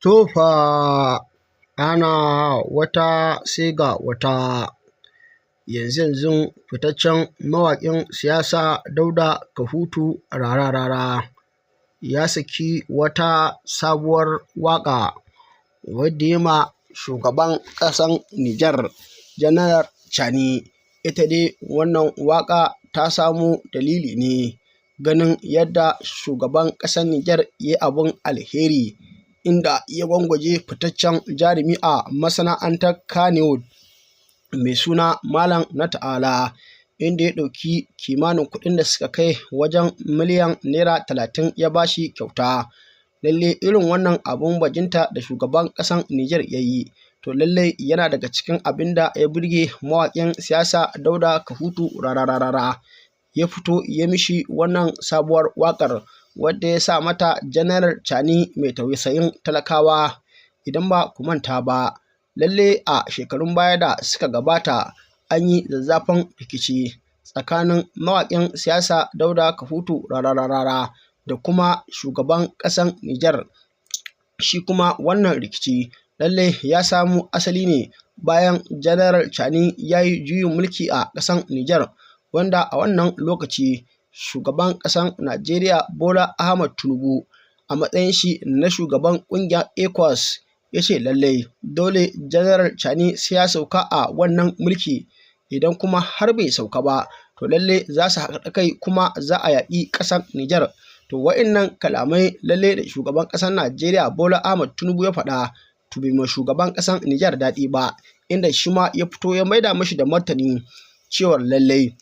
To fa ana wata sai ga wata, yanzu fitaccen mawaƙin siyasa Dauda Kahutu Rarara ya saki wata sabuwar waƙa wadda ya ma shugaban ƙasar Nijar Janar Chani. Ita dai wannan waƙa ta samo dalili ne ganin yadda shugaban ƙasar Nijar ya yi abin alheri, inda ya gwangwaje fitaccen jarumi a masana'antar Kannywood mai suna Malam na Ta'ala, inda ya ɗauki kimanin kuɗin da suka kai wajen miliyan naira 30 ya bashi kyauta. Lalle irin wannan abun bajinta da shugaban ƙasar Nijar ya yi, to lallai yana daga cikin abin da ya burge mawaƙin siyasa Dauda Kahutu Rarara. Ya fito ya mishi wannan sabuwar waƙar wadda ya sa mata Janar Chani mai tausayin talakawa. Idan ba ku manta ba, lalle a shekarun baya da suka gabata an yi zazzafan rikici tsakanin mawaƙin siyasa Dauda Kahutu Rarara da kuma shugaban ƙasar Nijar. Shi kuma wannan rikici lalle ya samo asali ne bayan Janar Chani ya yi juyin mulki a ƙasar Nijar, wanda a wannan lokaci shugaban ƙasar Najeriya Bola Ahmad Tinubu a matsayin shi na shugaban ƙungiyar ECOWAS ya ce lallai dole Janar Chani sai ya sauka a wannan mulki, idan kuma har bai sauka ba to lalle za su haɗa kai kuma za a yaƙi ƙasar Nijar. To wa'innan kalamai lalle da shugaban ƙasar Najeriya Bola Ahmad Tinubu ya faɗa to bai ma shugaban ƙasar Nijar daɗi ba, inda shi ma ya fito ya maida mashi da martani cewar lallai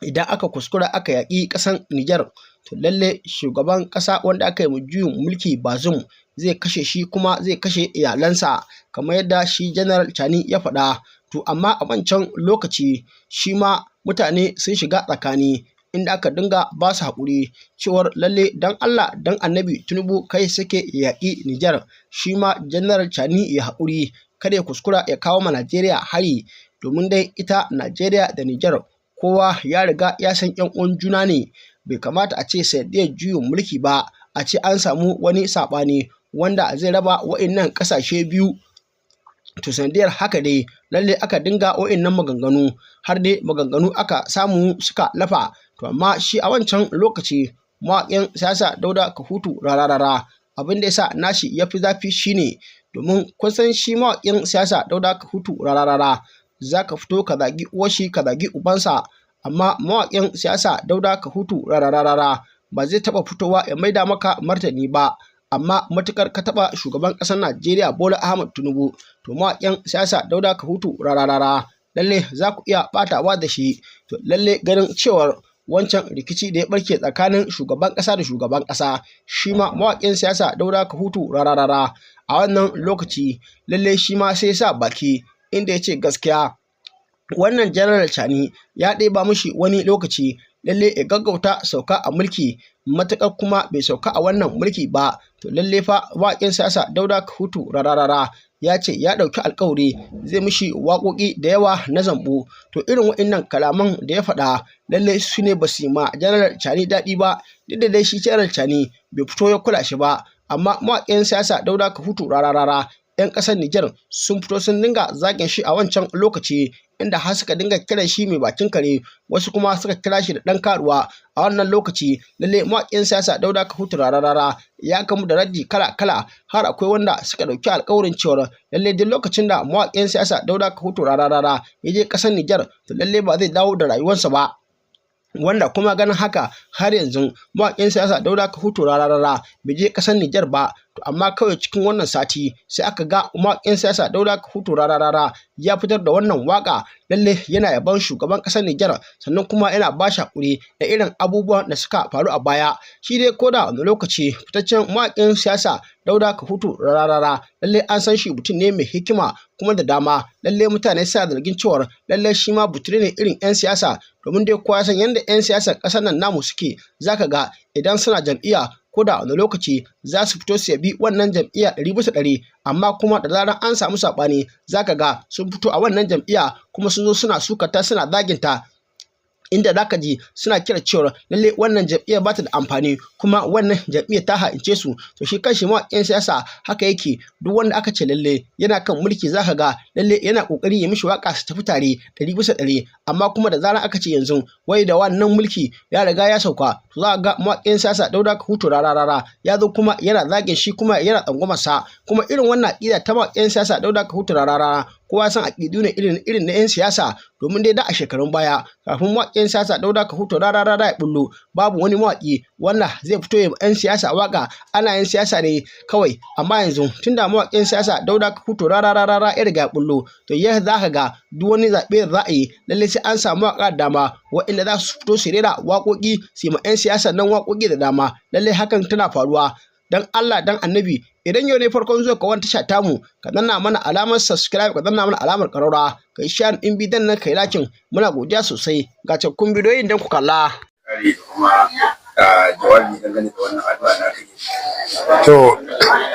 idan aka kuskura aka yaƙi ƙasar Nijar to lalle shugaban ƙasa wanda aka yi juyin mulki Bazoum zai kashe shi kuma zai kashe iyalansa, kamar yadda shi Janar Chani ya faɗa. To amma a wancan lokaci shi ma mutane sun shiga tsakani, inda aka dinga ba su haƙuri cewar lalle dan Allah dan Annabi Tinubu kai sake ya yaƙi Nijar, shi ma Janar Chani ya haƙuri kada ya kuskura ya kawo ma Najeriya hari, domin dai ita Najeriya da Nijar kowa ya riga ya san 'yan uwan juna ne. Bai kamata a ce sanadiyyar juyin mulki ba a ce an samu wani saɓani wanda zai raba wa'innan ƙasashe biyu. To sanadiyyar haka dai lalle aka dinga wa'innan maganganu har dai maganganu aka samu suka lafa. To amma shi a wancan lokaci mawaƙin siyasa Dauda Kahutu Rarara abin da ya sa nashi ya fi zafi shine domin kun san shi mawaƙin siyasa Dauda Kahutu Rarara za ka fito ka zagi uwarshi ka zagi ubansa, amma mawaƙin siyasa Dauda Kahutu Rarara ba zai taɓa fitowa ya maida maka martani ba. Amma matuƙar ka taɓa shugaban ƙasar Najeriya Bola Ahmad Tinubu to mawaƙin siyasa Dauda Kahutu Rarara lalle za ku iya ɓatawa da shi. To lalle ganin cewar wancan rikici da ya ɓarke tsakanin shugaban ƙasa da shugaban ƙasa, shi ma mawaƙin siyasa Dauda Kahutu Rarara a wannan lokaci lalle shi ma sai sa baki, inda ya ce gaskiya wannan Janar Chani ya ɗeba mishi wani lokaci lalle ya gaggauta sauka a mulki, matuƙar kuma bai sauka a wannan mulki ba to lalle fa mawaƙin siyasa Dauda Kahutu Rarara ya ce ya ɗauki alƙawari zai mishi waƙoƙi da yawa na zambo. To irin waɗannan kalaman da ya faɗa lalle su ne ba su yi ma Janar Chani daɗi ba, duk da dai shi Janar Chani bai fito ya kula shi ba, amma mawaƙin siyasa Dauda Kahutu Rarara 'yan ƙasar Nijar sun fito sun dinga zagin shi a wancan lokaci, inda har suka dinga kiran shi mai bakin kare, wasu kuma suka kira shi da ɗan karuwa. A wannan lokaci lalle mawaƙin siyasa Dauda Kahutu Rarara ya gamu da raddi kala-kala, har akwai wanda suka ɗauki alƙawarin cewar lalle duk lokacin da mawaƙin siyasa Dauda Kahutu Rarara ya je ƙasar Nijar to lalle ba zai dawo da rayuwarsa ba. Wanda kuma ganin haka har yanzu mawaƙin siyasa Dauda Kahutu Rarara bai je ƙasar Nijar ba. To amma kawai cikin wannan sati sai aka ga mawaƙin siyasa Dauda Kahutu Rarara ya fitar da wannan waƙa lalle yana yaban shugaban ƙasar Nijar, sannan kuma yana ba shi haƙuri da irin abubuwan da suka faru a baya. Shi dai ko da wani lokaci fitaccen mawaƙin siyasa Dauda Kahutu Rarara lalle an san shi mutum ne mai hikima kuma da dama. Lalle mutane suna zargin cewar lalle shi ma butire ne irin 'yan siyasa, domin dai kowa san yadda 'yan siyasar ƙasar nan namu suke. Zaka ga idan suna jam'iyya ko da wani lokaci za su fito su yabi wannan jam'iyya 100%, amma kuma da zarar an samu saɓani zaka ga sun fito a wannan jam'iyya kuma sun zo suna sukata suna zaginta. inda zaka ji suna kira cewa lalle wannan jam'iyyar ba ta da amfani kuma wannan jam'iyyar ta ha'ince su. To shi kanshi mawaƙin siyasa haka yake, duk wanda aka ce lalle yana kan mulki zaka ga lalle yana kokari ya mishi waka su tafi tare 100%, amma kuma da zarar aka ce yanzu wai da wannan mulki ya riga ya sauka, to za ga mawaƙin siyasa Dauda Kahutu Rararara ya zo kuma yana zagin shi kuma yana tsangwamarsa. Kuma irin wannan aƙida ta mawaƙin siyasa Dauda Kahutu Rararara kowa san aƙidu ne irin na 'yan siyasa, domin dai da a shekarun baya kafin mawaƙin siyasa Dauda Kahutu Rararara ya bullo babu wani mawaƙi wanda zai fito ya 'yan siyasa waka, ana yin siyasa ne kawai. Amma yanzu tunda mawaƙin siyasa Dauda Kahutu Rararara ya riga ya bullo, to yau za ka ga duk wani zaɓe da za a yi lallai sai an samu waƙa da dama waɗanda za su fito su rera waƙoƙi su yi ma 'yan siyasa nan waƙoƙi da dama. Lallai hakan tana faruwa. Dan Allah dan Annabi, idan yau ne farkon zuwa ka wani tasha tamu, ka danna mana alamar subscribe, ka danna mana alamar ƙararrawa, ka yi share ɗin bidiyon nan ka yi lakin, muna godiya sosai. Ga cikakkun bidiyoyin don ku kalla. Jawabi dangane da wannan addu'a da aka yi. To,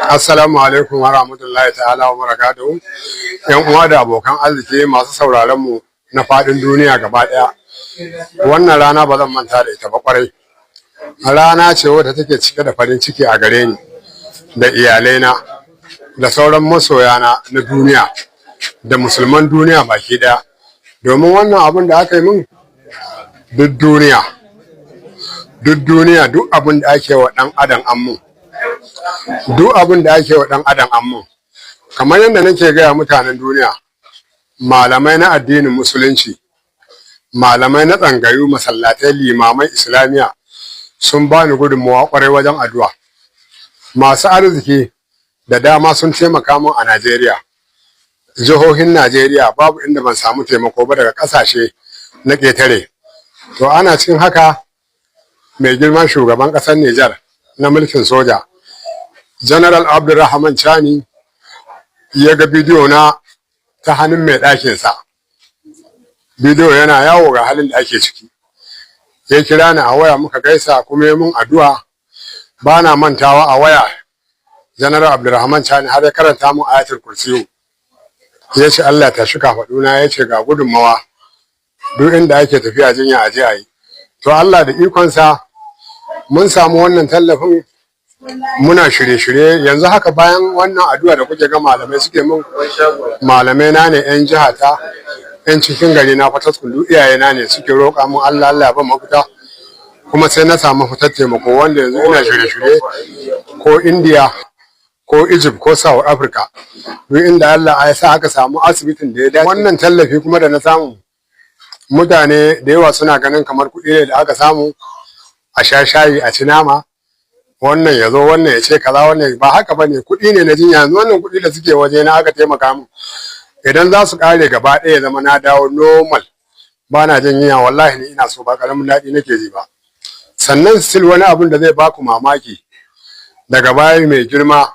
assalamu alaikum wa rahmatullahi ta'ala wa barakatuhu. Yan uwa da abokan arziki masu sauraron mu na faɗin duniya gaba ɗaya. Wannan rana ba zan manta da ita ba kwarai. Rana ce wadda take cike da farin ciki a gare ni da iyalaina da sauran masoyana na duniya da musulman duniya baki ɗaya. Domin wannan abin da aka yi min duk duniya duk abin da ake wa ɗan adam ammun, duk abin da ake wa ɗan adam ammun, kamar yadda nake gaya mutanen duniya, malamai na addinin musulunci, malamai na tsangayu, masallatai, limamai islamiya sun bani gudunmawa kwarai wajen addu'a. Masu arziki da dama sun taimaka min a Najeriya, jihohin Najeriya babu inda ban samu taimako ba daga ƙasashe na ƙetare. To ana cikin haka mai girman shugaban ƙasar Nijar na mulkin soja, General Abdulrahman Chani, ya ga bidiyo na ta hannun mai ɗakinsa. Bidiyo yana yawo ga halin da ake ciki. Ya kira ni a waya muka gaisa kuma yi mun addu'a. Ba na mantawa a waya General Abdulrahman Chani har ya karanta mun ayatul kursiyu. Ya ce Allah ta shi kafaɗuna, ya ce ga gudunmawa duk inda ake tafiya jinya aje a yi. To Allah da ikonsa mun samu wannan tallafin, muna shirye-shirye yanzu haka. Bayan wannan addu'a da kuke ga malamai suke mun, malamai na ne 'yan jihata, 'yan cikin gari na Fataskun, duk iyayena ne suke roƙa mun Allah ya ba mafita, kuma sai na samu fitar taimako wanda yanzu ina shirye-shirye ko India ko Egypt ko South Africa, duk inda Allah ya sa aka samu asibitin da ya dace. Wannan tallafi kuma da na samu, mutane da yawa suna ganin kamar kuɗi ne da aka samu a sha shayi a ci nama, wannan ya zo wannan ya ce kaza, wannan ba haka bane, kuɗi ne na jinya. Yanzu wannan kuɗi da suke waje na aka taimaka mu, idan za su ƙare gaba ɗaya zama na dawo normal, ba na jin yinya, wallahi ni ina so, ba ƙaramin daɗi nake ji ba. Sannan still wani abin da zai baku mamaki, daga baya mai girma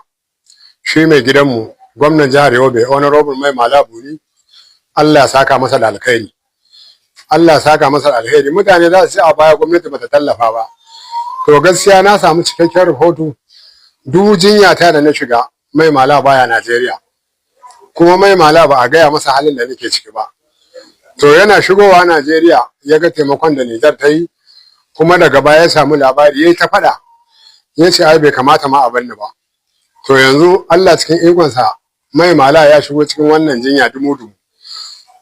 shi mai gidanmu gwamnan jihar Yobe Honorable Mai Malabuni, Allah ya saka masa da alkhairi, Allah ya saka masa da alheri. Mutane za su ce a baya gwamnati bata tallafa ba, to gaskiya na samu cikakken rahoto. Duk jinya ta da na shiga, Mai Mala baya Najeriya, kuma Mai Mala ba a gaya masa halin da nake ciki ba. To yana shigowa Najeriya ya ga taimakon da Nijar ta yi, kuma daga baya ya samu labari, yayi ta faɗa, ya ce ai bai kamata ma a banni ba. To yanzu Allah cikin ikonsa Mai Mala ya shigo cikin wannan jinya dumu-dumu,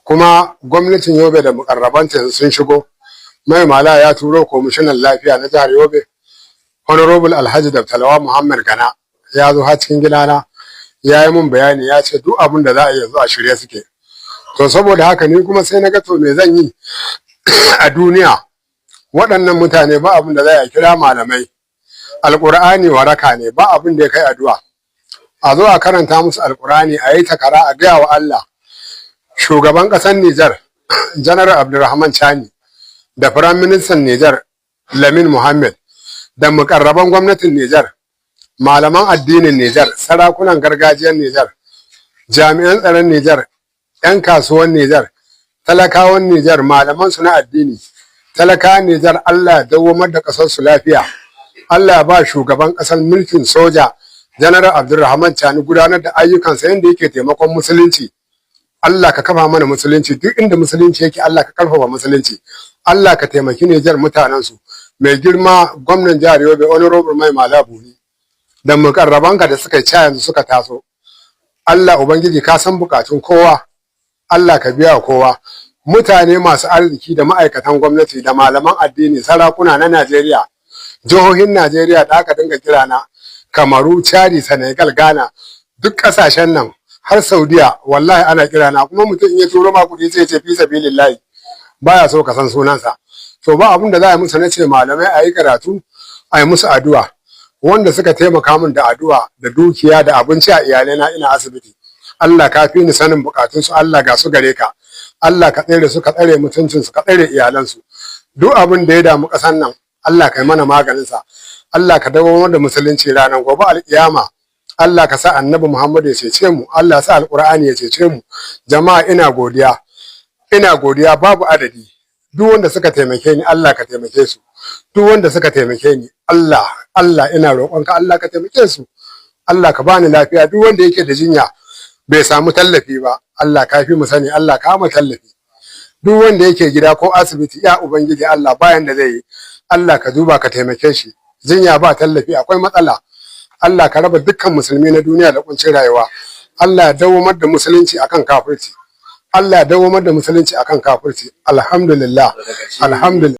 kuma gwamnatin Yobe da mukarrabanta sun shigo. Mai Mala ya turo komishinan lafiya na jihar Yobe Honorable Alhaji Dabtalawa Muhammad Gana, ya zo har cikin gidana ya yi mun bayani, ya ce duk abin da za a yi yanzu a shirye suke. To saboda haka ni kuma sai na ga to me zan yi a duniya, waɗannan mutane ba abin da za a kira malamai, alƙur'ani waraka ne, ba abin da ya kai addu'a. A zo a karanta musu alƙur'ani, a yi takara, a gaya wa Allah. Shugaban ƙasar Nijar General Abdulrahman Chani da Firaministan Nijar Lamin Mohammed da mukarraban gwamnatin Nijar, malaman addinin Nijar, sarakunan gargajiyar Nijar, jami'an tsaron Nijar, 'yan kasuwan Nijar, talakawan Nijar, malaman su na addini, talakawan Nijar, Allah ya dawwamar da ƙasar su lafiya. Allah ya ba shugaban ƙasar mulkin soja General Abdulrahman Chani gudanar da ayyukansa yadda yake taimakon musulunci Allah ka kafa mana musulunci duk inda musulunci yake Allah ka karfafa musulunci Allah ka taimaki Nijar mutanen su mai girma gwamnan jihar Yobe Honorable Mai Malabuni da mukarrabanka da suka ci yanzu suka taso Allah ubangiji ka san bukatun kowa Allah ka biya kowa mutane masu arziki da ma'aikatan gwamnati da malaman addini sarakuna na Najeriya jihohin Najeriya da aka dinga kira na Kamaru Chadi Senegal Ghana duk kasashen nan har Saudiya wallahi ana kira na kuma mutum in ya turo ma kudi sai ya ce fi sabilillahi baya so ka san sunansa to ba abin da za a yi musu nace malamai a yi karatu a yi musu addu'a wanda suka taimaka min da addu'a da dukiya da abinci a iyalaina ina asibiti Allah ka fi ni sanin bukatun su Allah ga su gare ka Allah ka tsare su ka tsare mutuncin su ka tsare iyalan su duk abin da ya damu kasan nan Allah kai mana maganin sa Allah ka dawo da musulunci ranar gobe alkiyama Allah ka sa annabi Muhammad ya cece mu Allah sa alqur'ani ya cece mu jama'a ina godiya babu adadi duk wanda suka taimake ni Allah ka taimake su duk wanda suka taimake ni Allah ina roƙonka Allah ka taimake su Allah ka bani lafiya duk wanda yake da jinya bai samu tallafi ba Allah ka fi mu sani Allah ka ma tallafi duk wanda yake gida ko asibiti ya ubangiji Allah bayan da zai yi Allah ka duba ka taimake shi jinya ba tallafi akwai matsala Allah ka raba dukkan musulmi na duniya da kuncin rayuwa Allah ya dawomar da musulunci akan kafirci Allah ya dawomar da musulunci akan kafirci alhamdulillah